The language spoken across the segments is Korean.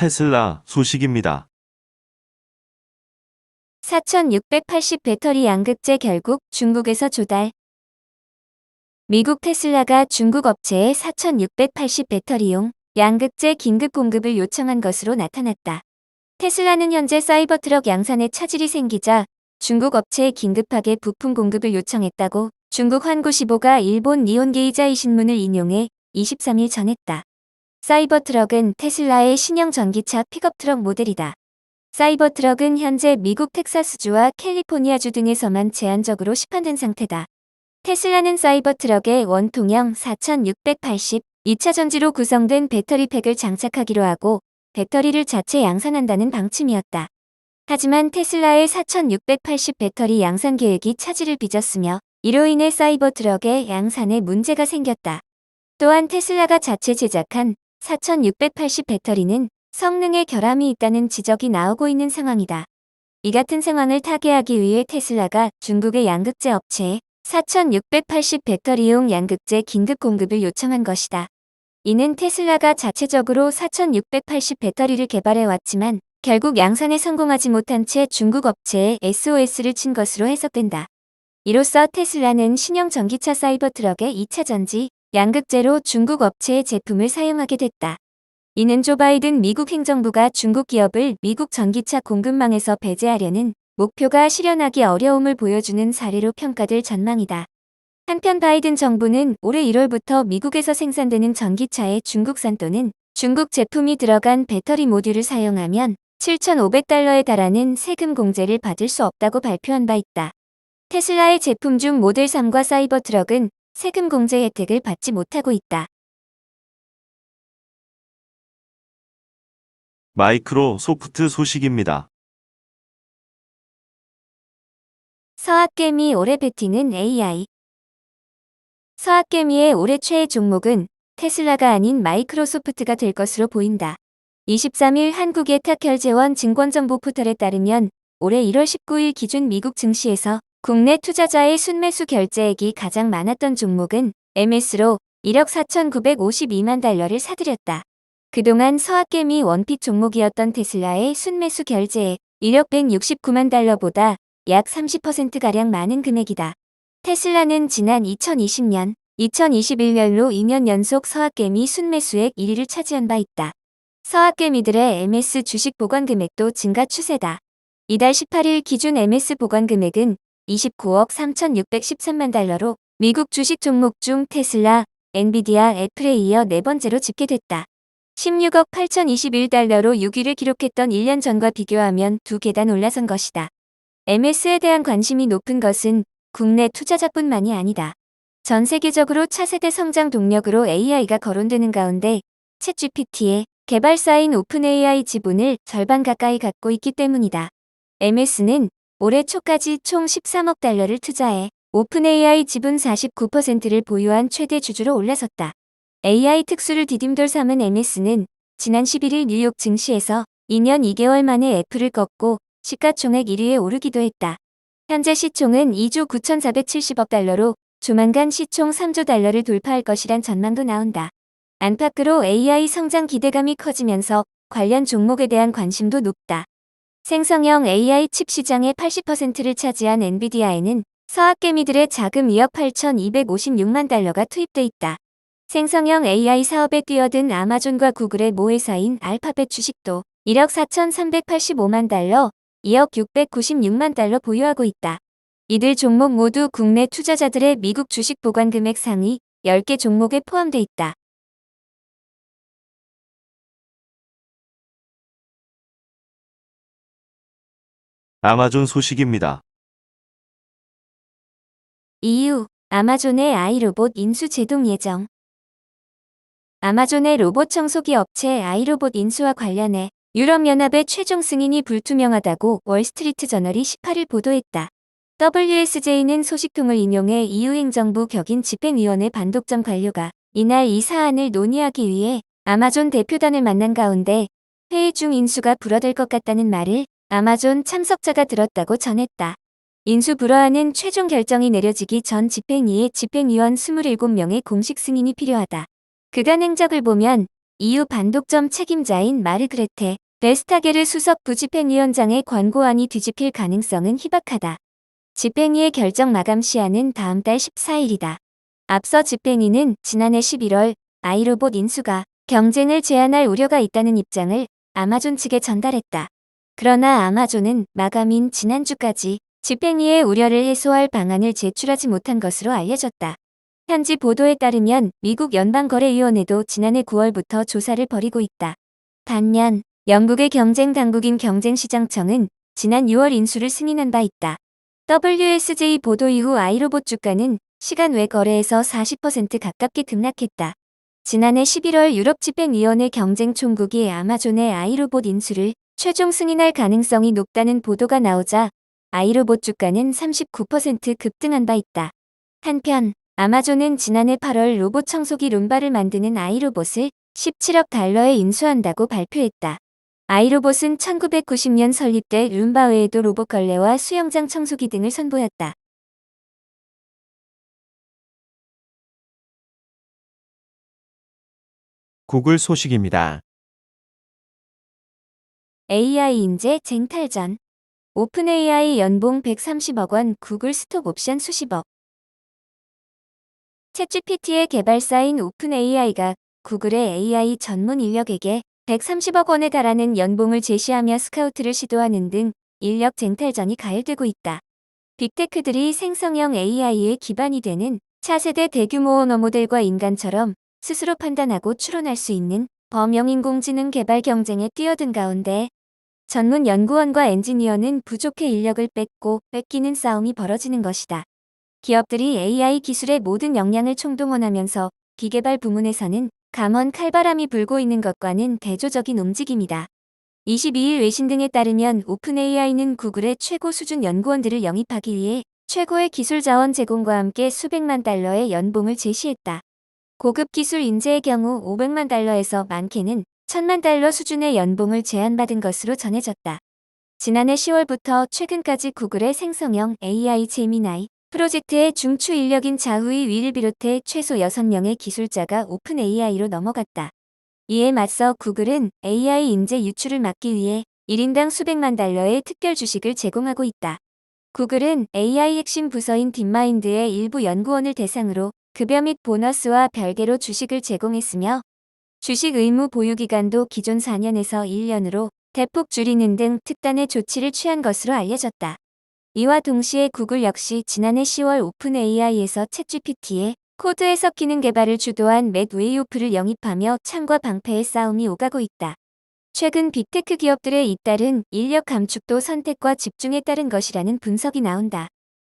테슬라 소식입니다. 4680 배터리 양극재 결국 중국에서 조달. 미국 테슬라가 중국 업체에 4680 배터리용 양극재 긴급 공급을 요청한 것으로 나타났다. 테슬라는 현재 사이버트럭 양산에 차질이 생기자 중국 업체에 긴급하게 부품 공급을 요청했다고 중국 환구시보가 일본 니혼게이자이 신문을 인용해 23일 전했다. 사이버트럭은 테슬라의 신형 전기차 픽업트럭 모델이다. 사이버트럭은 현재 미국 텍사스주와 캘리포니아주 등에서만 제한적으로 시판된 상태다. 테슬라는 사이버트럭에 원통형 4680 2차 전지로 구성된 배터리팩을 장착하기로 하고 배터리를 자체 양산한다는 방침이었다. 하지만 테슬라의 4680 배터리 양산 계획이 차질을 빚었으며 이로 인해 사이버트럭의 양산에 문제가 생겼다. 또한 테슬라가 자체 제작한 4680 배터리는 성능에 결함이 있다는 지적이 나오고 있는 상황이다. 이 같은 상황을 타개하기 위해 테슬라가 중국의 양극재 업체에 4680 배터리용 양극재 긴급 공급을 요청한 것이다. 이는 테슬라가 자체적으로 4680 배터리를 개발해왔지만 결국 양산에 성공하지 못한 채 중국 업체에 SOS를 친 것으로 해석된다. 이로써 테슬라는 신형 전기차 사이버트럭의 2차 전지 양극재로 중국 업체의 제품을 사용하게 됐다. 이는 조 바이든 미국 행정부가 중국 기업을 미국 전기차 공급망에서 배제하려는 목표가 실현하기 어려움을 보여주는 사례로 평가될 전망이다. 한편 바이든 정부는 올해 1월부터 미국에서 생산되는 전기차의 중국산 또는 중국 제품이 들어간 배터리 모듈을 사용하면 7,500달러에 달하는 세금 공제를 받을 수 없다고 발표한 바 있다. 테슬라의 제품 중 모델 3과 사이버트럭은 세금 공제 혜택을 받지 못하고 있다. 마이크로소프트 소식입니다. 서학개미 올해 베팅은 AI. 서학개미의 올해 최애 종목은 테슬라가 아닌 마이크로소프트가 될 것으로 보인다. 23일 한국예탁결제원 증권정보 포털에 따르면 올해 1월 19일 기준 미국 증시에서 국내 투자자의 순매수 결제액이 가장 많았던 종목은 MS로 1억 4,952만 달러를 사들였다. 그동안 서학개미 원픽 종목이었던 테슬라의 순매수 결제액 1억 169만 달러보다 약 30%가량 많은 금액이다. 테슬라는 지난 2020년, 2021년로 2년 연속 서학개미 순매수액 1위를 차지한 바 있다. 서학개미들의 MS 주식 보관 금액도 증가 추세다. 이달 18일 기준 MS 보관 금액은 29억 3,613만 달러로 미국 주식 종목 중 테슬라, 엔비디아, 애플에 이어 네 번째로 집계됐다. 16억 8,021달러로 6위를 기록했던 1년 전과 비교하면 두 계단 올라선 것이다. MS에 대한 관심이 높은 것은 국내 투자자뿐만이 아니다. 전 세계적으로 차세대 성장 동력으로 AI가 거론되는 가운데 챗GPT의 개발사인 오픈AI 지분을 절반 가까이 갖고 있기 때문이다. MS는 올해 초까지 총 13억 달러를 투자해 오픈AI 지분 49%를 보유한 최대 주주로 올라섰다. AI 특수를 디딤돌 삼은 MS는 지난 11일 뉴욕 증시에서 2년 2개월 만에 애플을 꺾고 시가총액 1위에 오르기도 했다. 현재 시총은 2조 9,470억 달러로 조만간 시총 3조 달러를 돌파할 것이란 전망도 나온다. 안팎으로 AI 성장 기대감이 커지면서 관련 종목에 대한 관심도 높다. 생성형 AI 칩 시장의 80%를 차지한 엔비디아에는 서학개미들의 자금 2억 8,256만 달러가 투입돼 있다. 생성형 AI 사업에 뛰어든 아마존과 구글의 모회사인 알파벳 주식도 1억 4,385만 달러, 2억 696만 달러 보유하고 있다. 이들 종목 모두 국내 투자자들의 미국 주식 보관 금액 상위 10개 종목에 포함돼 있다. 아마존 소식입니다. EU, 아마존의 아이로봇 인수 제동 예정. 아마존의 로봇 청소기 업체 아이로봇 인수와 관련해 유럽연합의 최종 승인이 불투명하다고 월스트리트 저널이 18일 보도했다. WSJ는 소식통을 인용해 EU 행정부 격인 집행위원회 반독점 관료가 이날 이 사안을 논의하기 위해 아마존 대표단을 만난 가운데 회의 중 인수가 불어될 것 같다는 말을 아마존 참석자가 들었다고 전했다. 인수 불허하는 최종 결정이 내려지기 전 집행위의 집행위원 27명의 공식 승인이 필요하다. 그간 행적을 보면 EU 반독점 책임자인 마르그레테 베스타게르 수석 부집행위원장의 권고안이 뒤집힐 가능성은 희박하다. 집행위의 결정 마감 시한은 다음 달 14일이다. 앞서 집행위는 지난해 11월 아이로봇 인수가 경쟁을 제한할 우려가 있다는 입장을 아마존 측에 전달했다. 그러나 아마존은 마감인 지난주까지 집행위의 우려를 해소할 방안을 제출하지 못한 것으로 알려졌다. 현지 보도에 따르면 미국 연방거래위원회도 지난해 9월부터 조사를 벌이고 있다. 반면 영국의 경쟁당국인 경쟁시장청은 지난 6월 인수를 승인한 바 있다. WSJ 보도 이후 아이로봇 주가는 시간 외 거래에서 40% 가깝게 급락했다. 지난해 11월 유럽집행위원회 경쟁총국이 아마존의 아이로봇 인수를 최종 승인할 가능성이 높다는 보도가 나오자 아이로봇 주가는 39% 급등한 바 있다. 한편 아마존은 지난해 8월 로봇 청소기 룸바를 만드는 아이로봇을 17억 달러에 인수한다고 발표했다. 아이로봇은 1990년 설립돼 룸바 외에도 로봇 걸레와 수영장 청소기 등을 선보였다. 구글 소식입니다. AI 인재 쟁탈전. 오픈 AI 연봉 130억 원, 구글 스톡 옵션 수십억. 챗GPT의 개발사인 오픈 AI가 구글의 AI 전문 인력에게 130억 원에 달하는 연봉을 제시하며 스카우트를 시도하는 등 인력 쟁탈전이 가열되고 있다. 빅테크들이 생성형 AI의 기반이 되는 차세대 대규모 언어 모델과 인간처럼 스스로 판단하고 추론할 수 있는 범용 인공지능 개발 경쟁에 뛰어든 가운데 전문 연구원과 엔지니어는 부족해 인력을 뺏기는 싸움이 벌어지는 것이다. 기업들이 AI 기술의 모든 역량을 총동원하면서 기개발 부문에서는 감원 칼바람이 불고 있는 것과는 대조적인 움직임이다. 22일 외신 등에 따르면 오픈 AI는 구글의 최고 수준 연구원들을 영입하기 위해 최고의 기술 자원 제공과 함께 수백만 달러의 연봉을 제시했다. 고급 기술 인재의 경우 500만 달러에서 많게는 1000만 달러 수준의 연봉을 제안받은 것으로 전해졌다. 지난해 10월부터 최근까지 구글의 생성형 AI 제미나이 프로젝트의 중추 인력인 자후이 위를 비롯해 최소 6명의 기술자가 오픈 AI로 넘어갔다. 이에 맞서 구글은 AI 인재 유출을 막기 위해 1인당 수백만 달러의 특별 주식을 제공하고 있다. 구글은 AI 핵심 부서인 딥마인드의 일부 연구원을 대상으로 급여 및 보너스와 별개로 주식을 제공했으며 주식 의무 보유 기간도 기존 4년에서 1년으로 대폭 줄이는 등 특단의 조치를 취한 것으로 알려졌다. 이와 동시에 구글 역시 지난해 10월 오픈 AI에서 챗GPT의 코드 해석 기능 개발을 주도한 맷 웨이오프를 영입하며 창과 방패의 싸움이 오가고 있다. 최근 빅테크 기업들의 잇따른 인력 감축도 선택과 집중에 따른 것이라는 분석이 나온다.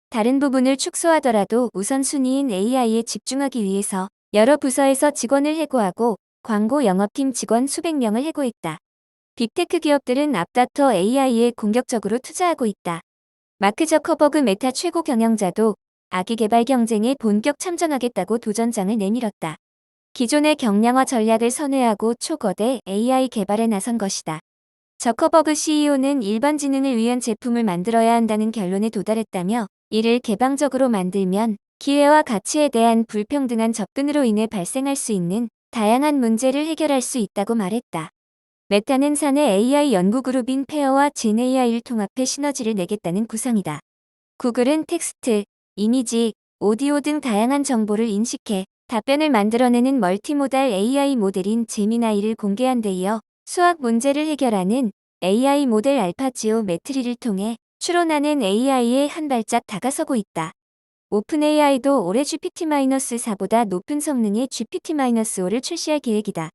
다른 부분을 축소하더라도 우선순위인 AI에 집중하기 위해서 여러 부서에서 직원을 해고하고 광고 영업팀 직원 수백 명을 해고했다. 빅테크 기업들은 앞다퉈 AI에 공격적으로 투자하고 있다. 마크 저커버그 메타 최고 경영자도 아기 개발 경쟁에 본격 참전하겠다고 도전장을 내밀었다. 기존의 경량화 전략을 선회하고 초거대 AI 개발에 나선 것이다. 저커버그 CEO는 일반 지능을 위한 제품을 만들어야 한다는 결론에 도달했다며 이를 개방적으로 만들면 기회와 가치에 대한 불평등한 접근으로 인해 발생할 수 있는 다양한 문제를 해결할 수 있다고 말했다. 메타는 사내 AI 연구그룹인 페어와 젠AI를 통합해 시너지를 내겠다는 구상이다. 구글은 텍스트, 이미지, 오디오 등 다양한 정보를 인식해 답변을 만들어내는 멀티모달 AI 모델인 제미나이를 공개한 데 이어 수학 문제를 해결하는 AI 모델 알파지오 매트리를 통해 추론하는 AI에 한 발짝 다가서고 있다. 오픈 AI도 올해 GPT-4보다 높은 성능의 GPT-5를 출시할 계획이다.